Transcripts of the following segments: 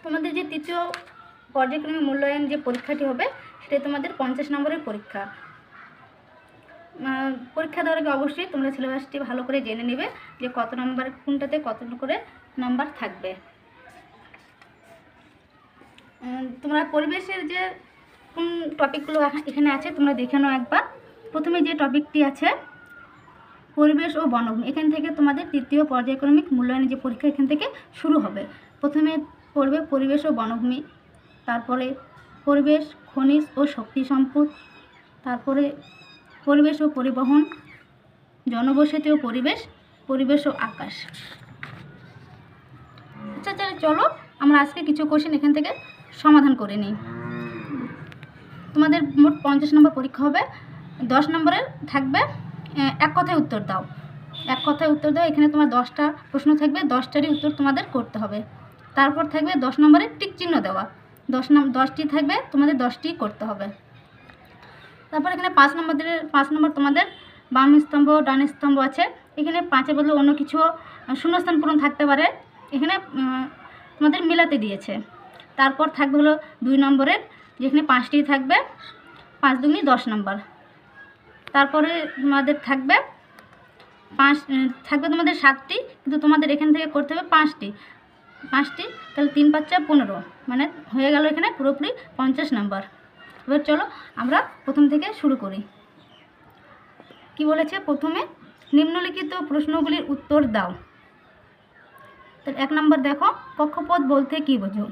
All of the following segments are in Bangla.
তোমাদের যে তৃতীয় পর্যায়ক্রমিক মূল্যায়ন যে পরীক্ষাটি হবে সেটা তোমাদের 50 নম্বরের পরীক্ষা। পরীক্ষা দেওয়ার আগে অবশ্যই তোমরা সিলেবাসটি ভালো করে জেনে নেবে যে কত নম্বর, কোনটাতে কত করে নাম্বার থাকবে। তোমরা পরিবেশের যে কোন টপিকগুলো এখানে আছে তোমরা দেখে নাও একবার। প্রথমে যে টপিকটি আছে পরিবেশ ও বনভূমি, এখান থেকে তোমাদের তৃতীয় পর্যায়ক্রমিক মূল্যায়নের যে পরীক্ষা এখান থেকে শুরু হবে। প্রথমে পড়বে পরিবেশ ও বনভূমি, তারপরে পরিবেশ, খনিজ ও শক্তি সম্পদ, তারপরে পরিবেশ ও পরিবহন, জনবসতি ও পরিবেশ, পরিবেশ ও আকাশ। আচ্ছা চলো আমরা আজকে কিছু কোশ্চেন এখান থেকে সমাধান করে নিই। তোমাদের মোট 50 নম্বর পরীক্ষা হবে। 10 নম্বরের থাকবে এক কথায় উত্তর দাও। এক কথায় উত্তর দাও, এখানে তোমার 10টা প্রশ্ন থাকবে, 10টারই উত্তর তোমাদের করতে হবে। তারপর থাকবে 10 নম্বরের টিক চিহ্ন দেওয়া, 10টি থাকবে, তোমাদের 10টি করতে হবে। তারপর এখানে 5 নম্বর তোমাদের বাম স্তম্ভ ডান স্তম্ভ আছে। এখানে 5-এর বদলে অন্য কিছু শূন্যস্থান পূরণ থাকতে পারে, এখানে তোমাদের মিলাতে দিয়েছে। তারপর থাকবে হলো 2 নম্বরের, যেখানে 5টি থাকবে, 5 দুগুণে 10 নম্বর। তারপরে তোমাদের থাকবে তোমাদের 7টি, কিন্তু তোমাদের এখান থেকে করতে হবে 5টি, তাহলে 3 × 5 = 15, মানে হয়ে গেল এখানে পুরোপুরি 50 নম্বর। এবার চলো আমরা প্রথম থেকে শুরু করি। কি বলেছে, প্রথমে নিম্নলিখিত প্রশ্নগুলির উত্তর দাও। তাহলে 1 নম্বর দেখো, কক্ষপথ বলতে কী বোঝো?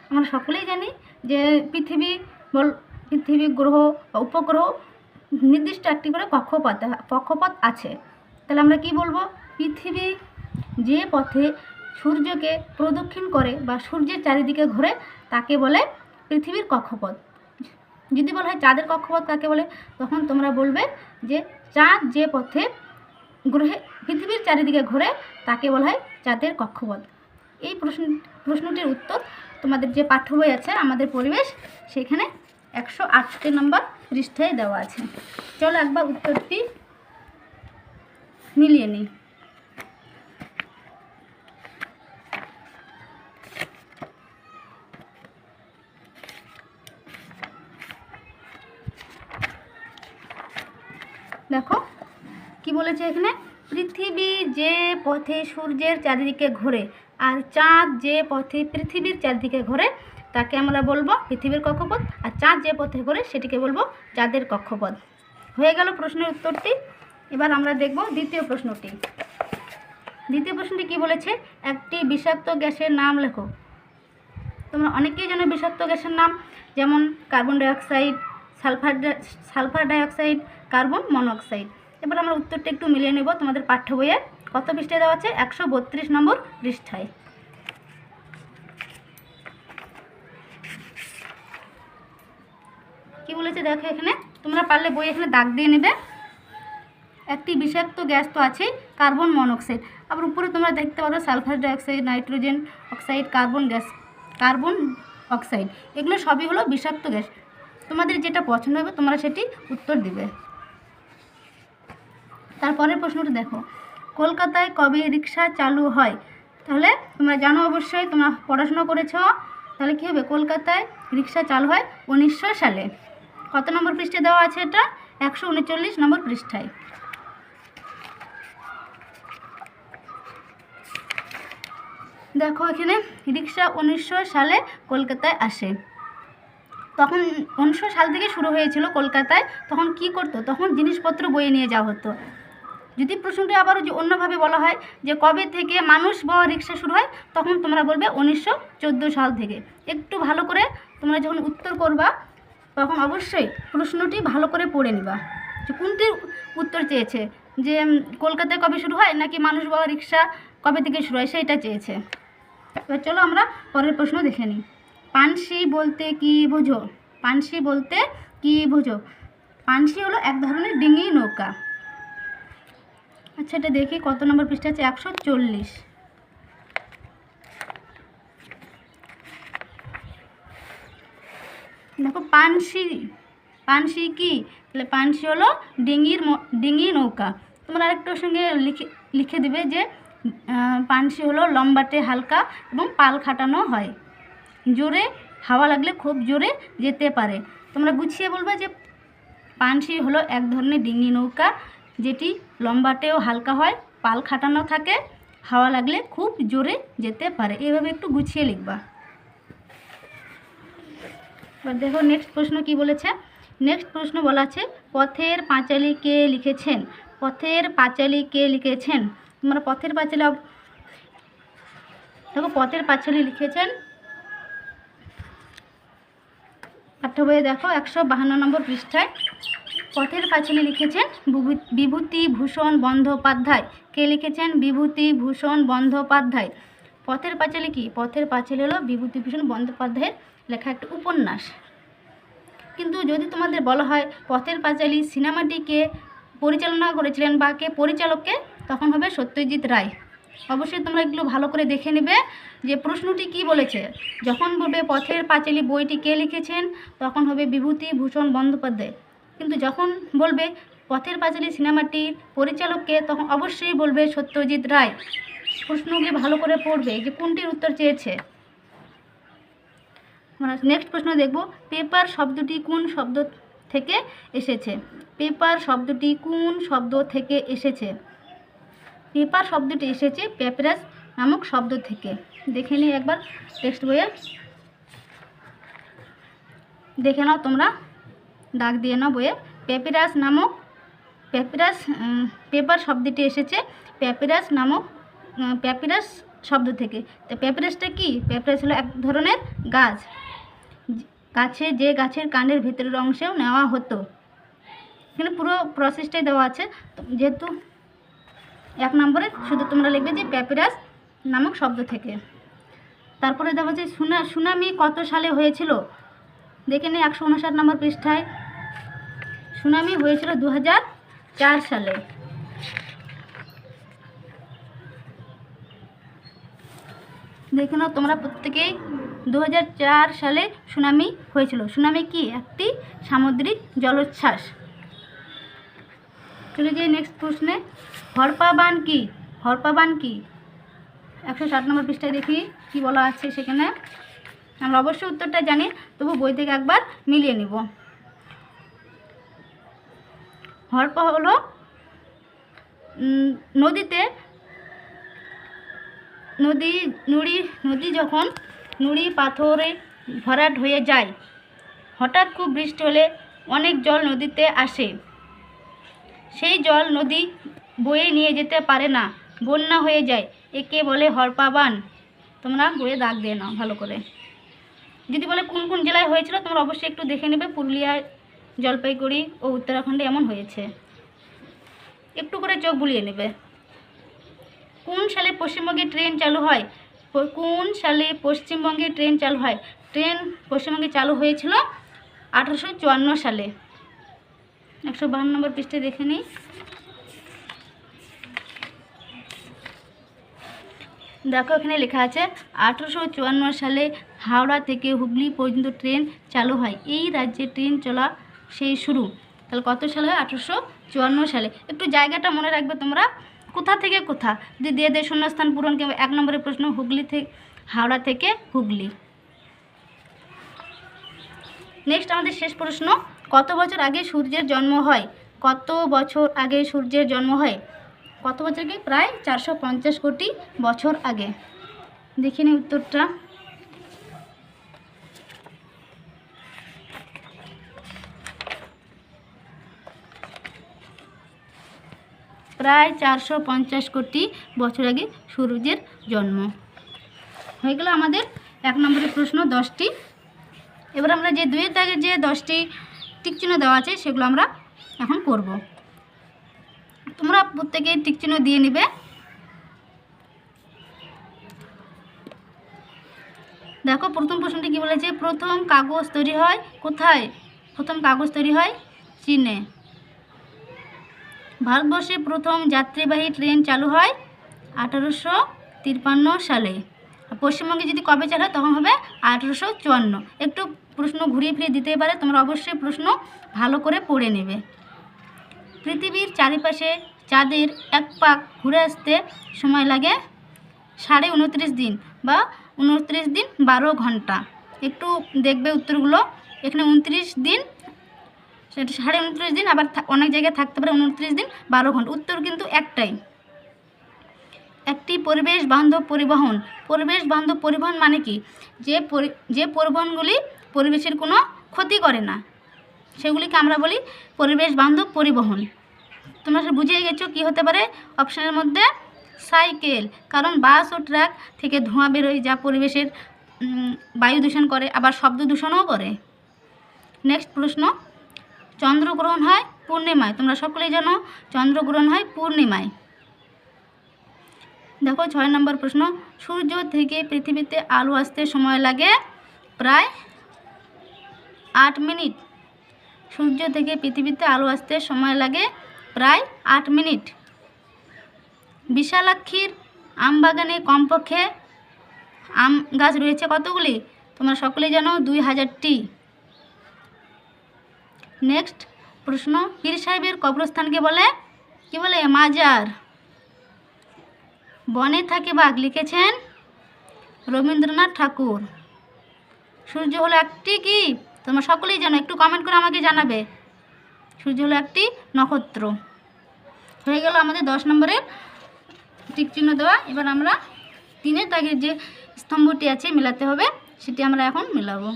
আমরা সকলেই জানি যে পৃথিবী গ্রহ বা উপগ্রহ নির্দিষ্ট একটি করে কক্ষপথ আছে। তাহলে আমরা কি বলবো, পৃথিবী যে পথে সূর্যকে প্রদক্ষিণ করে বা সূর্যের চারিদিকে ঘোরে তাকে বলে পৃথিবীর কক্ষপথ। যদি বলা হয় চাঁদের কক্ষপথ কাকে বলে, তখন তোমরা বলবে যে চাঁদ যে পথে পৃথিবীর চারিদিকে ঘোরে তাকে বলা হয় চাঁদের কক্ষপথ। এই প্রশ্নটির উত্তর তোমাদের যে পাঠ্য বই আছে আমাদের পরিবেশ, সেখানে 168 নম্বর পৃষ্ঠায় দেওয়া আছে। চলো একবার উত্তরটি মিলিয়ে নিই। দেখো কি বলেছে এখানে, পৃথিবী যে পথে সূর্যের চারিদিকে ঘোরে আর চাঁদ যে পথে পৃথিবীর চারিদিকে ঘোরে তাকে আমরা বলবো পৃথিবীর কক্ষপথ, আর চাঁদ যে পথে ঘোরে সেটিকে বলবো চাঁদের কক্ষপথ। হয়ে গেল প্রশ্নের উত্তরটি। এবার আমরা দেখব দ্বিতীয় প্রশ্নটি। দ্বিতীয় প্রশ্নটি কি বলেছে, একটি বিষাক্ত গ্যাসের নাম লেখো। তোমরা অনেকেই জানো বিষাক্ত গ্যাসের নাম, যেমন carbon dioxide, sulphur dioxide, carbon monoxide. এবার আমরা উত্তরটা একটু মিলিয়ে নেব। তোমাদের পাঠ্য বইয়ে কত পৃষ্ঠায় দেওয়া আছে, 132 নম্বর পৃষ্ঠায়। কি বলেছে দেখো, এখানে তোমরা পারলে বই এখানে দাগ দিয়ে নেবে। একটি বিষাক্ত গ্যাস তো আছে কার্বন মনোক্সাইড, আবার উপরে তোমরা দেখতে পারো sulphur dioxide, nitrogen oxide, carbon oxide, এগুলো সবই হলো বিষাক্ত গ্যাস। তোমাদের যেটা পছন্দ হবে তোমরা সেটি উত্তর দিবে। তারপরের প্রশ্নটা দেখো, কলকাতায় কবে রিক্সা চালু হয়? তাহলে তোমরা জানো অবশ্যই, তোমরা পড়াশোনা করেছ। তাহলে কী হবে, কলকাতায় রিক্সা চালু হয় 1900 সালে। কত নম্বর পৃষ্ঠায় দেওয়া আছে এটা, 139 নম্বর পৃষ্ঠায়। দেখো এখানে রিক্সা 1900 সালে কলকাতায় আসে। তখন 1900 সাল থেকে শুরু হয়েছিল কলকাতায়। তখন কি করতো, তখন জিনিসপত্র বয়ে নিয়ে যাওয়া হতো। যদি প্রশ্নটি আবারও যে অন্যভাবে বলা হয় যে কবে থেকে মানুষ বা রিক্সা শুরু হয়, তখন তোমরা বলবে 1914 সাল থেকে। একটু ভালো করে তোমরা যখন উত্তর করবা তখন অবশ্যই প্রশ্নটি ভালো করে পড়ে নিবা যে কোনটির উত্তর চেয়েছে, যে কলকাতায় কবে শুরু হয় নাকি মানুষ বা রিক্সা কবে থেকে শুরু হয় সেইটা চেয়েছে। এবার চলো আমরা পরের প্রশ্ন দেখে নিই। পানসি বলতে কি বোঝো? পানসি বলতে কি বোঝো? পানসি হলো এক ধরনের ডিঙি নৌকা। আচ্ছা এটা দেখি কত নম্বর পৃষ্ঠা আছে, 140। দেখো পানসি কি, তাহলে পানসি হলো ডিঙি নৌকা। তোমরা আরেকটার সঙ্গে লিখে দিবে যে পানসি হলো লম্বাটে হালকা এবং পাল খাটানো হয়। জোরে হাওয়া লাগলে খুব জোরে যেতে পারে। তোমরা গুছিয়ে বলবে যে পানসি হলো এক ধরনের ডিঙি নৌকা, যেটি লম্বাটেও হালকা হয়, পাল খাটানো থাকে, হাওয়া লাগলে খুব জোরে যেতে পারে। এইভাবে একটু গুছিয়ে লিখবা। এবার দেখো নেক্সট প্রশ্ন কি বলেছে। নেক্সট প্রশ্ন বলা আছে পথের পাঁচালী কে লিখেছেন। পথের পাঁচালী কে লিখেছেন? তোমরা পথের পাঁচালী দেখো পথের পাঁচালী লিখেছেন পাঠ্য বইয়ে দেখো 152 নম্বর পৃষ্ঠায় পথের পাঁচালী লিখেছেন বিভূতিভূষণ বন্দ্যোপাধ্যায়। কে লিখেছেন? বিভূতিভূষণ বন্দ্যোপাধ্যায়। পথের পাঁচালী কি? পথের পাঁচালী হলো বিভূতিভূষণ বন্দ্যোপাধ্যায়ের লেখা একটা উপন্যাস। কিন্তু যদি তোমাদের বলা হয় পথের পাঁচালী সিনেমাটি কে পরিচালনা করেছিলেন বা কে পরিচালককে, তখন হবে সত্যজিৎ রায়। অবশ্যই তোমরা এগুলো ভালো করে দেখে নেবে যে প্রশ্নটি কি বলেছে। যখন বলবে পথের পাঁচালী বইটি কে লিখেছেন, তখন হবে বিভূতিভূষণ বন্দ্যোপাধ্যায়। কিন্তু যখন বলবে পথের পাঁচালী সিনেমাটির পরিচালককে, তখন অবশ্যই বলবে সত্যজিৎ রায়। প্রশ্নগুলি ভালো করে পড়বে যে কোনটির উত্তর চেয়েছে। নেক্সট প্রশ্ন দেখব পেপার শব্দটি কোন শব্দ থেকে এসেছে। পেপার শব্দটি কোন শব্দ থেকে এসেছে? পেপার শব্দটি এসেছে প্যাপিরাস নামক শব্দ থেকে। দেখে নিই একবার টেক্সট বইয়ে, দেখে নাও তোমরা, দাগ দিয়ে নাও বইয়ে। প্যাপিরাস নামক পেপার শব্দটি এসেছে প্যাপিরাস নামক প্যাপিরাস শব্দ থেকে। তো প্যাপিরাসটা কি? প্যাপিরাস হলো এক ধরনের গাছ, যে গাছের কাণ্ডের ভেতরের অংশেও নেওয়া হতো। এখানে পুরো প্রসেসটাই দেওয়া আছে, যেহেতু 1 নম্বরে শুধু তোমরা লিখবে যে প্যাপিরাস নামক শব্দ থেকে। তারপরে দেওয়া আছে সুনামি কত সালে হয়েছিল। দেখে নিই 159 নম্বর পৃষ্ঠায়। সুনামি হয়েছিল 2004 সালে। দেখে নাও তোমরা প্রত্যেকেই 2004 সালে সুনামি হয়েছিল। সুনামি কি? একটি সামুদ্রিক জলোচ্ছ্বাস। চলে যাই নেক্সট প্রশ্নে। হরপা বান কি? হরপা বান কি? 160 নম্বর পৃষ্ঠায় দেখি কি বলা আছে সেখানে। আমরা অবশ্যই উত্তরটা জানি, তবু বই থেকে একবার মিলিয়ে নিব। হরপা হলো নদী যখন নুড়ি পাথরে ভরাট হয়ে যায়, হঠাৎ খুব বৃষ্টি হলে অনেক জল নদীতে আসে। সেই জল নদী বয়ে নিয়ে যেতে পারে না, বন্যা হয়ে যায়। একে বলে হরপা বান। তোমরা বইয়ে দাগ দিয়ে নাও ভালো করে। যদি বলে কোন কোন জেলায় হয়েছিল, তোমরা অবশ্যই একটু দেখে নেবে। পুরুলিয়ায়, জলপাইগুড়ি ও উত্তরাখণ্ডে এমন হয়েছে। একটু করে চোখ বুলিয়ে নেবে। কোন সালে পশ্চিমবঙ্গে ট্রেন চালু হয়? কোন সালে পশ্চিমবঙ্গে ট্রেন চালু হয়? ট্রেন পশ্চিমবঙ্গে চালু হয়েছিল 1854 সালে। 152 নম্বর পৃষ্ঠায় দেখে নিই। দেখো এখানে লেখা আছে 1854 সালে হাওড়া থেকে হুগলি পর্যন্ত ট্রেন চালু হয়। এই রাজ্যে ট্রেন চলা সেই শুরু। তাহলে কত সালে হয়? 1854 সালে। একটু জায়গাটা মনে রাখবে তোমরা, কোথা থেকে কোথা। যদি দিয়ে দেয় শূন্যস্থান পূরণ, কিংবা 1 নম্বরের প্রশ্ন হুগলি থেকে, হাওড়া থেকে হুগলি। নেক্সট আমাদের শেষ প্রশ্ন, কত বছর আগে সূর্যের জন্ম হয়? কত বছর আগে সূর্যের জন্ম হয়? কত বছর আগে? প্রায় 450 কোটি বছর আগে। দেখে নিই উত্তরটা। প্রায় 450 কোটি বছর আগে সূর্যের জন্ম। হয়ে গেল আমাদের 1 নম্বরের প্রশ্ন 10টি। এবার আমরা যে 2-এর দাগে যে 10টি টিকচিহ্ন দেওয়া আছে সেগুলো আমরা এখন করব। তোমরা প্রত্যেকে টিকচিহ্ন দিয়ে নেবে। দেখো প্রথম প্রশ্নটি কি বলেছে, প্রথম কাগজ তৈরি হয় কোথায়? প্রথম কাগজ তৈরি হয় চীনে। ভারতবর্ষে প্রথম যাত্রীবাহী ট্রেন চালু হয় 1853 সালে। পশ্চিমবঙ্গে যদি কবে চালু হয়, তখন হবে 1854। একটু প্রশ্ন ঘুরিয়ে ফিরিয়ে দিতেই পারে, তোমরা অবশ্যই প্রশ্ন ভালো করে পড়ে নেবে। পৃথিবীর চারিপাশে চাঁদের এক পাক ঘুরে আসতে সময় লাগে 29.5 দিন বা 29 দিন 12 ঘন্টা। একটু দেখবে উত্তরগুলো, এখানে 29 দিন, সেটা 29.5 দিন, আবার অনেক জায়গায় থাকতে পারে 29 দিন 12 ঘন্টা। উত্তর কিন্তু একটাই। একটি পরিবেশ বান্ধব পরিবহন। পরিবেশ বান্ধব পরিবহন মানে কি? যে পরিবহনগুলি পরিবেশের কোনো ক্ষতি করে না, সেগুলিকে আমরা বলি পরিবেশ বান্ধব পরিবহন। তোমরা বুঝিয়ে গেছো কি হতে পারে অপশানের মধ্যে? সাইকেল, কারণ বাস ও ট্রাক থেকে ধোঁয়া বেরোয় যা পরিবেশের বায়ু দূষণ করে, আবার শব্দ দূষণও করে। নেক্সট প্রশ্ন, চন্দ্রগ্রহণ হয় পূর্ণিমায়। তোমরা সকলেই জানো চন্দ্রগ্রহণ হয় পূর্ণিমায়। দেখো 6 নম্বর প্রশ্ন, সূর্য থেকে পৃথিবীতে আলো আসতে সময় লাগে প্রায় 8 মিনিট। সূর্য থেকে পৃথিবীতে আলো আসতে সময় লাগে প্রায় 8 মিনিট। বিশালাক্ষীর আম বাগানে কমপক্ষে আম গাছ রয়েছে কতগুলি? তোমরা সকলেই জানো 2000টি। নেক্সট প্রশ্ন, পীর সাহেবের কবরস্থানকে বলে কি বলে? মাজার। বনে থাকে বাঘ লিখেছেন রবীন্দ্রনাথ ঠাকুর। সূর্য হলো একটি কি? তোমরা সকলেই জানো, একটু কমেন্ট করে আমাকে জানাবে। সূর্য হলো একটি নক্ষত্র। হয়ে গেল আমাদের 10 নম্বরের টিক চিহ্ন দেওয়া। এবার আমরা 3-এর দাগের যে স্তম্ভটি আছে মেলাতে হবে, সেটি আমরা এখন মেলাবো।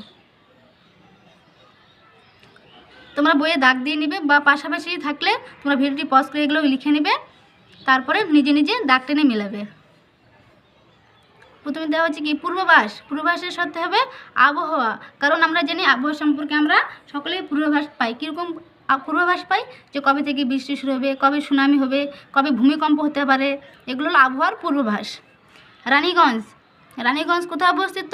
তোমরা বইয়ে দাগ দিয়ে নিবে, বা পাশাপাশি থাকলে তোমরা ভিডিওটি পজ করে এগুলো লিখে নিবে, তারপরে নিজে নিজে দাগ টেনে মেলাবে। প্রথমে দেওয়া হচ্ছে কি? পূর্বাভাস। পূর্বাভাসের সাথে হবে আবহাওয়া, কারণ আমরা জানি আবহাওয়া সম্পর্কে আমরা সকলেই পূর্বাভাস পাই। কীরকম পূর্বাভাস পাই? যে কবে থেকে বৃষ্টি শুরু হবে, কবে সুনামি হবে, কবে ভূমিকম্প হতে পারে, এগুলো হলো আবহাওয়ার পূর্বাভাস। রানীগঞ্জ। রানীগঞ্জ কোথায় অবস্থিত?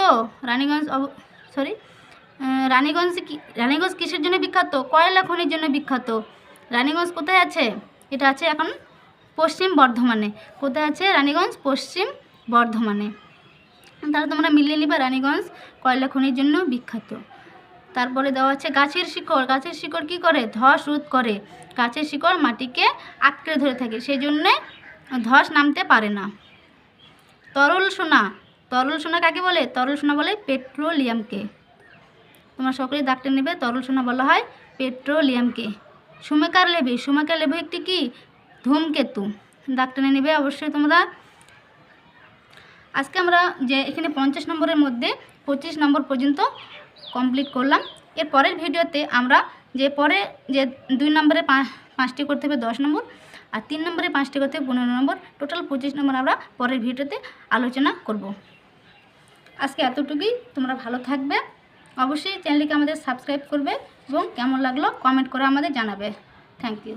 রানীগঞ্জ কিসের জন্য বিখ্যাত? কয়লা খনির জন্য বিখ্যাত। রানীগঞ্জ কোথায় আছে? এটা আছে এখন পশ্চিম বর্ধমানে। কোথায় আছে রানীগঞ্জ? পশ্চিম বর্ধমানে। তাহলে তোমরা মিলিয়ে নিবা, রানীগঞ্জ কয়লা খনির জন্য বিখ্যাত। তারপরে দেওয়া আছে গাছের শিকড়। গাছের শিকড় কী করে? ধস রোধ করে। গাছের শিকড় মাটিকে আঁকড়ে ধরে থাকে, সেই জন্যে ধস নামতে পারে না। তরল সোনা। তরল সোনা কাকে বলে? তরল সোনা বলে পেট্রোলিয়ামকে। তোমরা সকলেই দাগটা নেবে, তরল সোনা বলা হয় পেট্রোলিয়ামকে। সুমেকার লেবু। সুমেকার লেবু একটি কি? ধূমকেতু। দাগ টেনে নেবে অবশ্যই তোমরা। আজকে আমরা যে এখানে 50 নম্বরের মধ্যে 25 নম্বর পর্যন্ত কমপ্লিট করলাম। এর পরের ভিডিওতে আমরা যে 2 নম্বরে 5টি করতে হবে 10 নম্বর, আর 3 নম্বরে 5টি করতে হবে 15 নম্বর, টোটাল 25 নম্বর আমরা পরের ভিডিওতে আলোচনা করব। আজকে এতটুকুই। তোমরা ভালো থাকবে। অবশ্যই চ্যানেলটিকে আমাদের সাবস্ক্রাইব করবে এবং কেমন লাগলো কমেন্ট করে আমাদের জানাবে। Thank you.